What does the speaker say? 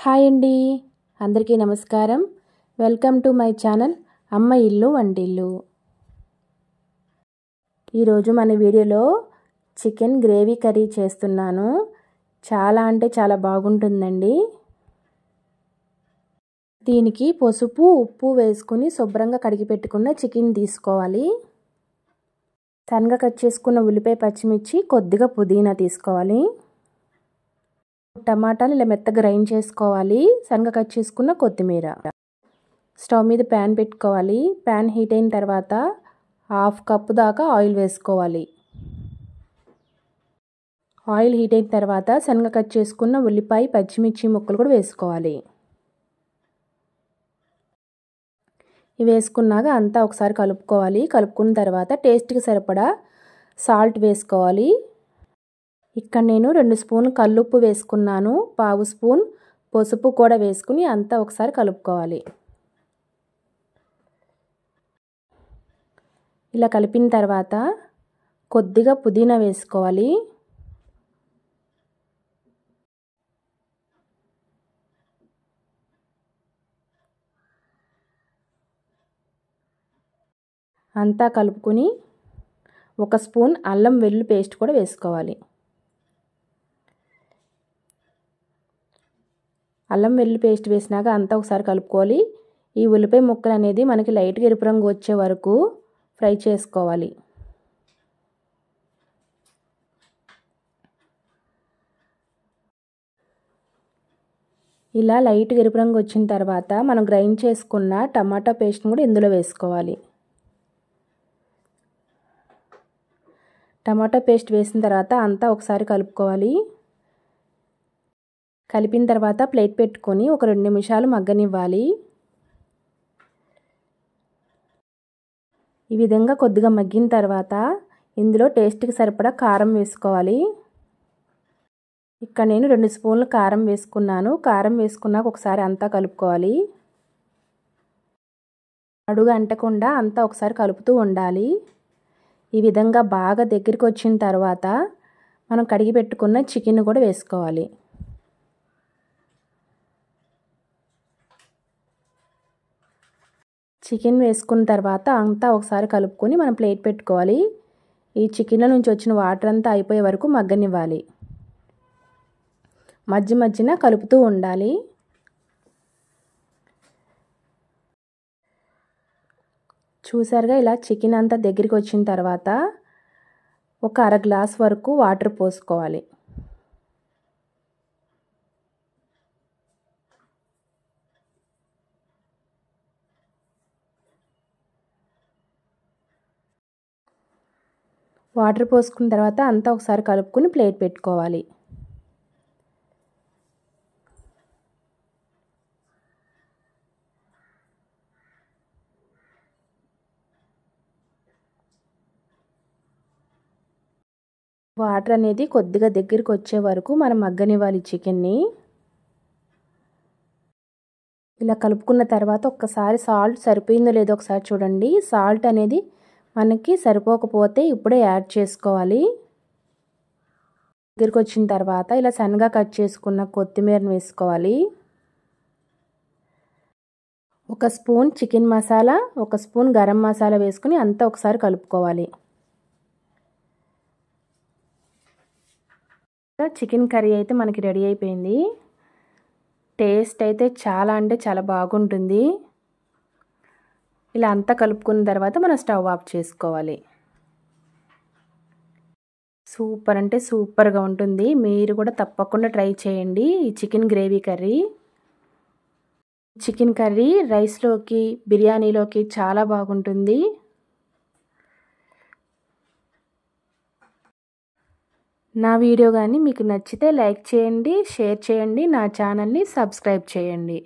Hi అండి, అందరికీ నమస్కారం. వెల్కమ్ టు మై ఛానల్ అమ్మ ఇల్లు వంటిల్లు. ఈరోజు మన వీడియోలో చికెన్ గ్రేవీ కర్రీ చేస్తున్నాను. చాలా అంటే చాలా బాగుంటుందండి. దీనికి పసుపు ఉప్పు వేసుకుని శుభ్రంగా కడిగి పెట్టుకున్న చికెన్ తీసుకోవాలి. సన్నగా కట్ చేసుకున్న ఉల్లిపాయ పచ్చిమిర్చి కొద్దిగా పుదీనా తీసుకోవాలి. టమాటాలు ఇలా మెత్తగా గ్రైండ్ చేసుకోవాలి. సన్నగా కట్ చేసుకున్న కొత్తిమీర. స్టవ్ మీద ప్యాన్ పెట్టుకోవాలి. ప్యాన్ హీట్ అయిన తర్వాత 1/2 కప్పు దాకా ఆయిల్ వేసుకోవాలి. ఆయిల్ హీట్ అయిన తర్వాత సన్నగా కట్ చేసుకున్న ఉల్లిపాయ పచ్చిమిర్చి ముక్కలు కూడా వేసుకోవాలి. ఇవి వేసుకున్నాక అంతా ఒకసారి కలుపుకోవాలి. కలుపుకున్న తర్వాత టేస్ట్కి సరిపడా సాల్ట్ వేసుకోవాలి. ఇక్కడ నేను 2 స్పూన్లు కల్లుప్పు వేసుకున్నాను. 1/2 స్పూన్ పసుపు కూడా వేసుకుని అంతా ఒకసారి కలుపుకోవాలి. ఇలా కలిపిన తర్వాత కొద్దిగా పుదీనా వేసుకోవాలి. అంతా కలుపుకొని 1 స్పూన్ అల్లం వెల్లుల్లి పేస్ట్ కూడా వేసుకోవాలి. అల్లం వెల్లుల్లి పేస్ట్ వేసినాక అంతా ఒకసారి కలుపుకోవాలి. ఈ ఉల్లిపాయ ముక్కలు అనేది మనకి లైట్గా ఎరుపు రంగు వచ్చే వరకు ఫ్రై చేసుకోవాలి. ఇలా లైట్గా ఎరుపు రంగు వచ్చిన తర్వాత మనం గ్రైండ్ చేసుకున్న టమాటా పేస్ట్ని కూడా ఇందులో వేసుకోవాలి. టమాటా పేస్ట్ వేసిన తర్వాత అంతా ఒకసారి కలుపుకోవాలి. కలిపిన తర్వాత ప్లేట్ పెట్టుకొని ఒక 2 నిమిషాలు మగ్గనివ్వాలి. ఈ విధంగా కొద్దిగా మగ్గిన తర్వాత ఇందులో టేస్ట్కి సరిపడా కారం వేసుకోవాలి. ఇక్కడ నేను 2 స్పూన్లు కారం వేసుకున్నాను. కారం వేసుకున్నాక ఒకసారి అంతా కలుపుకోవాలి. అడుగు అంటకుండా అంతా ఒకసారి కలుపుతూ ఉండాలి. ఈ విధంగా బాగా దగ్గరికి వచ్చిన తర్వాత మనం కడిగి పెట్టుకున్న చికెన్ కూడా వేసుకోవాలి. చికెన్ వేసుకున్న తర్వాత అంతా ఒకసారి కలుపుకొని మనం ప్లేట్ పెట్టుకోవాలి. ఈ చికెన్లో నుంచి వచ్చిన వాటర్ అంతా అయిపోయే వరకు మగ్గనివ్వాలి. మధ్య మధ్యన కలుపుతూ ఉండాలి. చూసారుగా ఇలా చికెన్ అంతా దగ్గరికి వచ్చిన తర్వాత ఒక 1/2 గ్లాస్ వరకు వాటర్ పోసుకోవాలి. వాటర్ పోసుకున్న తర్వాత అంతా ఒకసారి కలుపుకొని ప్లేట్ పెట్టుకోవాలి. వాటర్ అనేది కొద్దిగా దగ్గరికి వచ్చే వరకు మనం మగ్గనివ్వాలి చికెన్ని. ఇలా కలుపుకున్న తర్వాత ఒక్కసారి సాల్ట్ సరిపోయిందో లేదో ఒకసారి చూడండి. సాల్ట్ అనేది మనకి సరిపోకపోతే ఇప్పుడే యాడ్ చేసుకోవాలి. దగ్గరికి వచ్చిన తర్వాత ఇలా సన్నగా కట్ చేసుకున్న కొత్తిమీరను వేసుకోవాలి. 1 spoon chicken masala, 1 spoon garam masala వేసుకుని అంతా ఒకసారి కలుపుకోవాలి. చికెన్ కర్రీ అయితే మనకి రెడీ అయిపోయింది. టేస్ట్ అయితే చాలా అంటే చాలా బాగుంటుంది. ఇలా అంతా కలుపుకున్న తర్వాత మనం స్టవ్ ఆఫ్ చేసుకోవాలి. సూపర్ అంటే సూపర్గా ఉంటుంది. మీరు కూడా తప్పకుండా ట్రై చేయండి ఈ chicken gravy curry. Chicken curry రైస్లోకి బిర్యానీలోకి చాలా బాగుంటుంది. నా వీడియో కానీ మీకు నచ్చితే లైక్ చేయండి, షేర్ చేయండి, నా ఛానల్ని సబ్స్క్రైబ్ చేయండి.